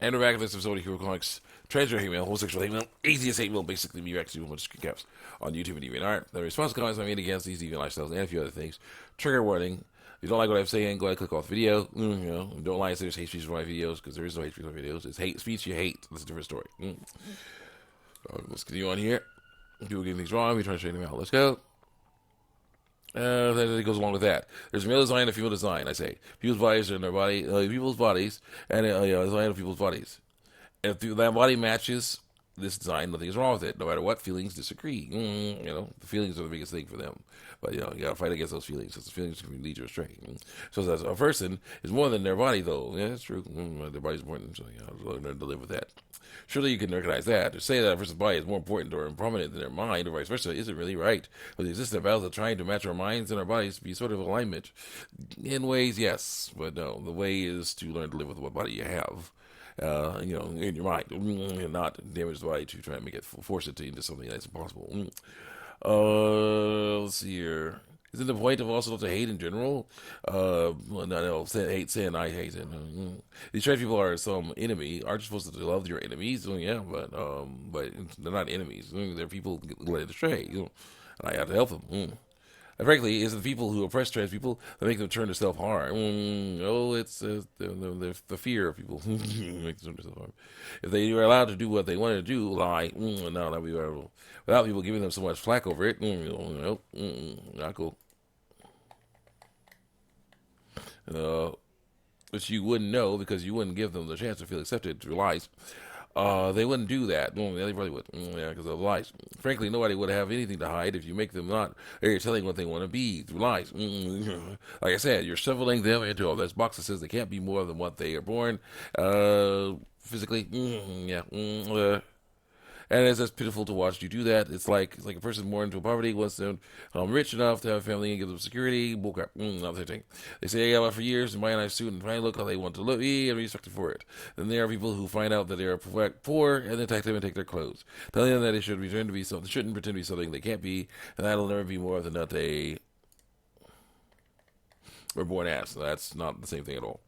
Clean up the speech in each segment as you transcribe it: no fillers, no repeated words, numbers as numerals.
And we're back at this episode of Hero Comics. Transgender hate mail, homosexual hate mail, atheist hate mail, basically me reacting to a bunch of caps on YouTube and DeviantArt. Alright, the response comments I made against these deviant lifestyles and a few other things. Trigger warning. If you don't like what I'm saying, go ahead and click off the video. Don't lie and say there's hate speech for my videos, because there is no hate speech for my videos. It's hate speech you hate. That's a different story. Let's continue on here. People getting things wrong, we try to straighten them out. Let's go. Then it goes along with that. There's a male design and a female design, I say. People's bodies are in their body, people's bodies, and design of people's bodies. And if that body matches this design, nothing is wrong with it. No matter what, feelings disagree. The feelings are the biggest thing for them. But, you gotta fight against those feelings, because the feelings can lead you astray. So as a person is more than their body, though. Yeah, that's true. Their body's important, so, learn to live with that. Surely you can recognize that. To say that a person's body is more important or prominent than their mind, or vice versa, isn't really right. But the existence of battles of trying to match our minds and our bodies to be sort of alignment. In ways, yes. But no, the way is to learn to live with what body you have. In your mind, and not damage the body to try and force it into something that's impossible. Let's see here. Isn't the point of also to hate in general? Sin, I hate it. These trans people are some enemy. Aren't you supposed to love your enemies? Yeah, but they're not enemies. They're people led astray. And I have to help them. And frankly, it's the people who oppress trans people that make them turn to self-harm. It's the fear of people make them turn to self-harm. If they were allowed to do what they wanted to do, lie, no, that'd be horrible. Without people giving them so much flack over it, not cool. Which you wouldn't know because you wouldn't give them the chance to feel accepted through lies. They wouldn't do that. They probably would. Because of lies. Frankly, nobody would have anything to hide if you make them not, or you're telling what they want to be through lies. Like I said, you're shoveling them into this box that says they can't be more than what they are born. Physically. And it's just pitiful to watch you do that. It's like a person born into poverty wants them rich enough to have a family and give them security. Bullcrap. Not the thing. They say, yeah, well, for years, and buy a nice suit and try and look how they want to look, and be respected for it. Then there are people who find out that they are poor and then attack them and take their clothes, telling them that they should pretend to be something, shouldn't pretend to be something they can't be, and that'll never be more than that they were born as. That's not the same thing at all.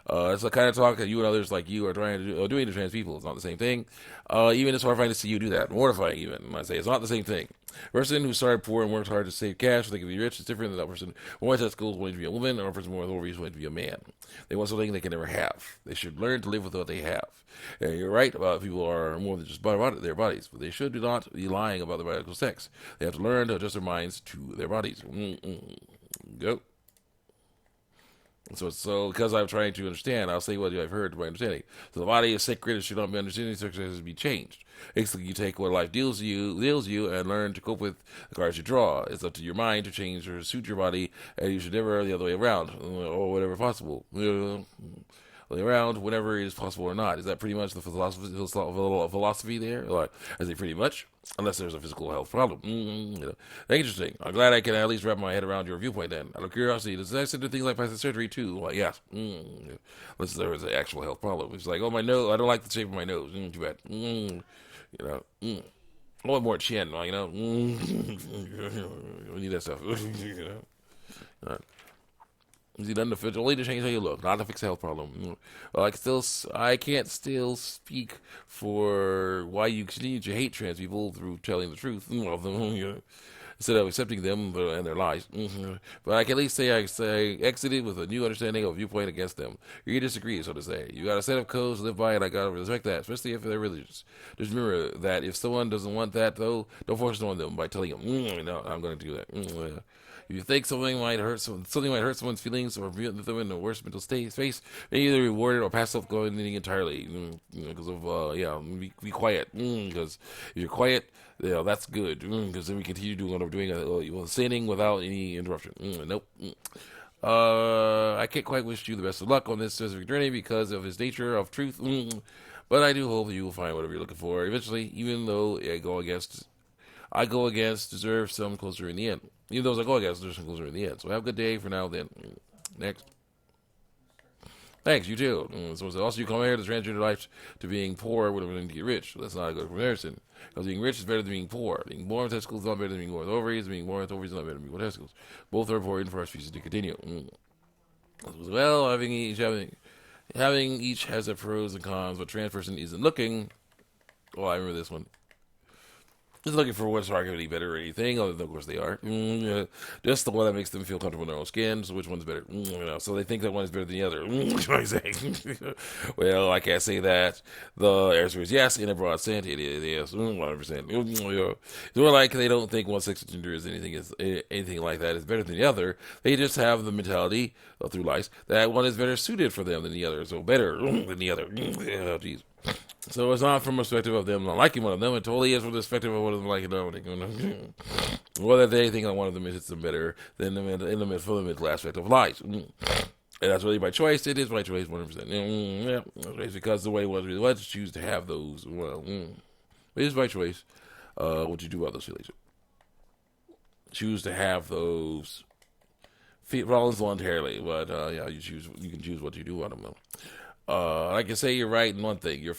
It's the kind of talk that you and others like you are trying to do, doing to trans people. It's not the same thing. Even it's horrifying to see you do that. Mortifying, even. I say it's not the same thing. A person who started poor and worked hard to save cash so they can be rich is different than that person who went to school wanting to be a woman, or a person more overseas wanting to be a man. They want something they can never have. They should learn to live with what they have. And you're right about people are more than just their bodies, but they should not be lying about their biological sex. They have to learn to adjust their minds to their bodies. Go. So because I'm trying to understand, I'll say what I've heard to my understanding. So the body is sacred; it should not be understanding. Sex has to be changed. Basically, you take what life deals you, and learn to cope with the cards you draw. It's up to your mind to change or suit your body, and you should never the other way around, or whatever possible. Around whenever it is possible or not. Is that pretty much the philosophy there? Like, I say pretty much, unless there's a physical health problem. Interesting. I'm glad I can at least wrap my head around your viewpoint then. Out of curiosity, does that do things like plastic surgery too? Like, yes. Unless there is an actual health problem. It's like, oh, my nose, I don't like the shape of my nose. Too bad. I want more chin, we need that stuff. Is he done only to change how you look, not to fix a health problem? Well, I can't still speak for why you continue to hate trans people through telling the truth of them, instead of accepting them and their lies. But I can at least say I exited with a new understanding of viewpoint against them. You disagree, so to say. You got a set of codes to live by, and I gotta respect that, especially if they're religious. Just remember that if someone doesn't want that, though, don't force it on them by telling them, no, I'm going to do that. If you think something might hurt someone's feelings or put them in a worse mental space, maybe either reward it or pass off going entirely. Because of be quiet. Because if you're quiet, that's good. Because then we continue doing what we're doing, sinning without any interruption. Nope. I can't quite wish you the best of luck on this specific journey because of its nature of truth. But I do hope that you will find whatever you're looking for eventually, even though I go against deserve some closer in the end. Even those I go against deserve some closer in the end. So have a good day for now then. Next. Thanks, you too. So also you compare the transgender life to being poor when we're to get rich. So that's not a good comparison. Because being rich is better than being poor. Being born with testicles is not better than being born with ovaries. Being born with ovaries is not better than being born with testicles. Both are important for our species to continue. Well, Having each has their pros and cons, but trans person isn't looking. Oh, I remember this one. Just looking for what's arguably better or anything, other than of course they are. Yeah. Just the one that makes them feel comfortable in their own skin. So which one's better? So they think that one is better than the other. What am I saying? Well, I can't say that. The answer is yes, in a broad sense. It is yes, 100%. It's more like they don't think one sex or gender is anything like that is better than the other. They just have the mentality through life that one is better suited for them than the other. So better than the other. Oh, jeez. So it's not from the perspective of them not liking one of them. It totally is from the perspective of one of them liking another. Whether they think that one of them hits them better than the for the mental aspect of life. And that's really by choice. It is by choice, 100%. Yeah, it's because the way it was really was to choose to have those. Well, it is by choice. What you do about those feelings. Choose to have those feelings voluntarily, but yeah, you can choose what you do on them. I can say you're right in one thing. You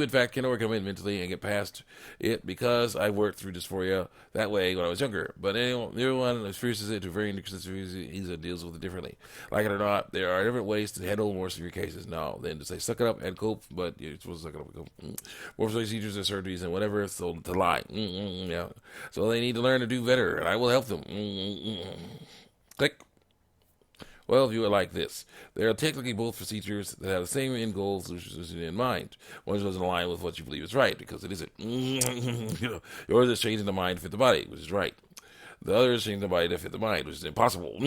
in fact can overcome it mentally and get past it because I worked through dysphoria that way when I was younger. But everyone experiences it to varying degrees and deals with it differently. Like it or not, there are different ways to handle more severe cases now than to say suck it up and cope, but you're supposed to suck it up and cope. More procedures and surgeries and whatever, so to lie. Yeah. So they need to learn to do better, and I will help them. Click. Well, view it like this. There are technically both procedures that have the same end goal solution in mind. One doesn't align with what you believe is right, because it isn't. Yours is changing the mind to fit the body, which is right. The other is changing the body to fit the mind, which is impossible.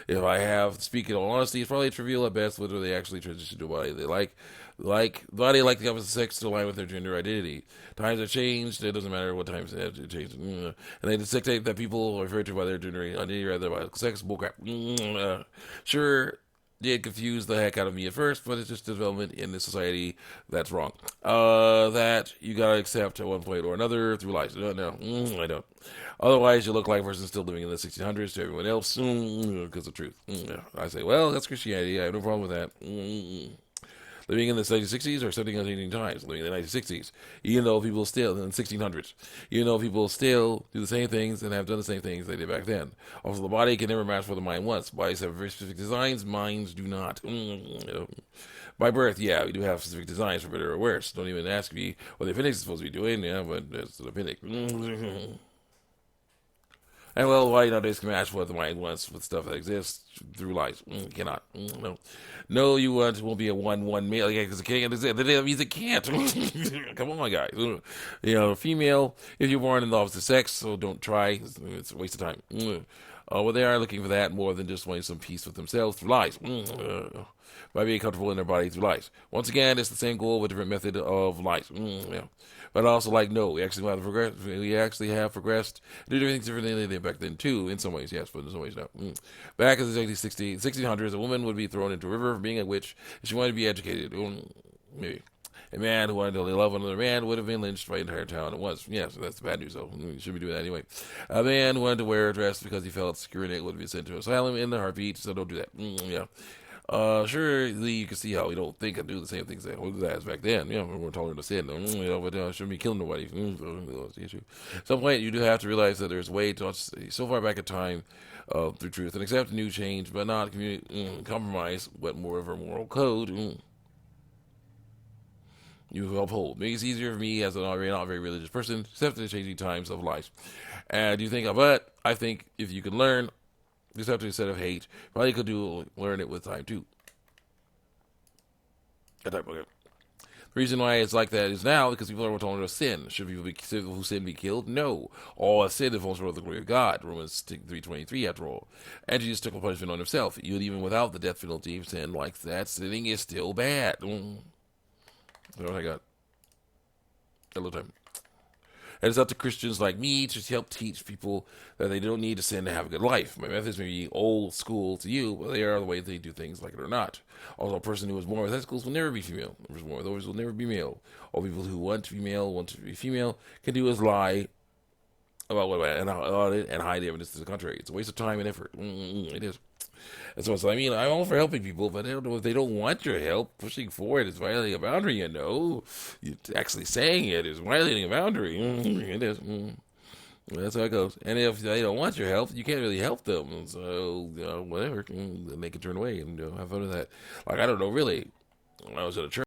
If I have to speak in all honesty, it's probably trivial at best whether they actually transition to a body they like the opposite sex to align with their gender identity. Times have changed. It doesn't matter what times they have changed. And they dictate that people are referred to by their gender identity rather than by sex. Bullcrap. Sure, did confuse the heck out of me at first, but it's just a development in the society that's wrong. That you gotta accept at one point or another through life. No, I don't. Otherwise, you look like a person still living in the 1600s to everyone else because of truth. I say, well, that's Christianity. I have no problem with that. Living in the 1960s or 1700 times, living in the 1960s, even though people still, in the 1600s, people still do the same things and have done the same things they did back then. Also, the body can never match what the mind wants. Bodies have very specific designs, minds do not. By birth, yeah, we do have specific designs for better or worse. Don't even ask me what the appendix is supposed to be doing, yeah, but that's the appendix. And well, why nowadays can match what the mind wants with stuff that exists through life? Cannot. No, you won't be a 1-1 male. Yeah, because it can't. That means it can't. Come on, guys. Female, if you're born in the opposite sex, so don't try. It's a waste of time. Well, they are looking for that more than just wanting some peace with themselves through life. By being comfortable in their body through life. Once again, it's the same goal with a different method of life. Yeah. But also, no, we actually have progressed. Do things differently than they did back then, too, in some ways, yes, but in some ways, no. Back in the 1600s, a woman would be thrown into a river for being a witch if she wanted to be educated. Maybe. A man who wanted to love another man would have been lynched by the entire town. It was. Yes, that's the bad news, though. You shouldn't be doing that anyway. A man who wanted to wear a dress because he felt secure in it would be sent to asylum in the heartbeat, so don't do that. Yeah. Surely you can see how we don't think and do the same things that we did back then. We're tolerant to sin, but shouldn't be killing nobody. That's the issue. At some point, you do have to realize that there's a way to so far back in time through truth and accept a new change, but not compromise, but more of a moral code. You uphold. Makes it easier for me as an already not very religious person, accept the changing times of life. And you think, but I think if you can learn. Just have to instead of hate, probably could learn it with time too. Okay. The reason why it's like that is now because people are more tolerant of sin. Should people who sin be killed? No. All have sinned and fallen short of the glory of God. Romans 3:23 after all. And Jesus took a punishment on himself. Even without the death penalty of sin like that, sinning is still bad. That's what I got. Hello time. And it's up to Christians like me to help teach people that they don't need to sin to have a good life. My methods may be old school to you, but they are the way they do things, like it or not. Also, a person who was born with testicles will never be female. A person born with ovaries will never be male. All people who want to be male, want to be female, can do is lie about it and hide evidence to the contrary. It's a waste of time and effort. It is. And so I'm all for helping people, but I don't know if they don't want your help. Pushing forward is violating a boundary, You actually saying it is violating a boundary. It is. That's how it goes. And if they don't want your help, you can't really help them. So, whatever. They can turn away and have fun with that. Like, I don't know, really. When I was at a church.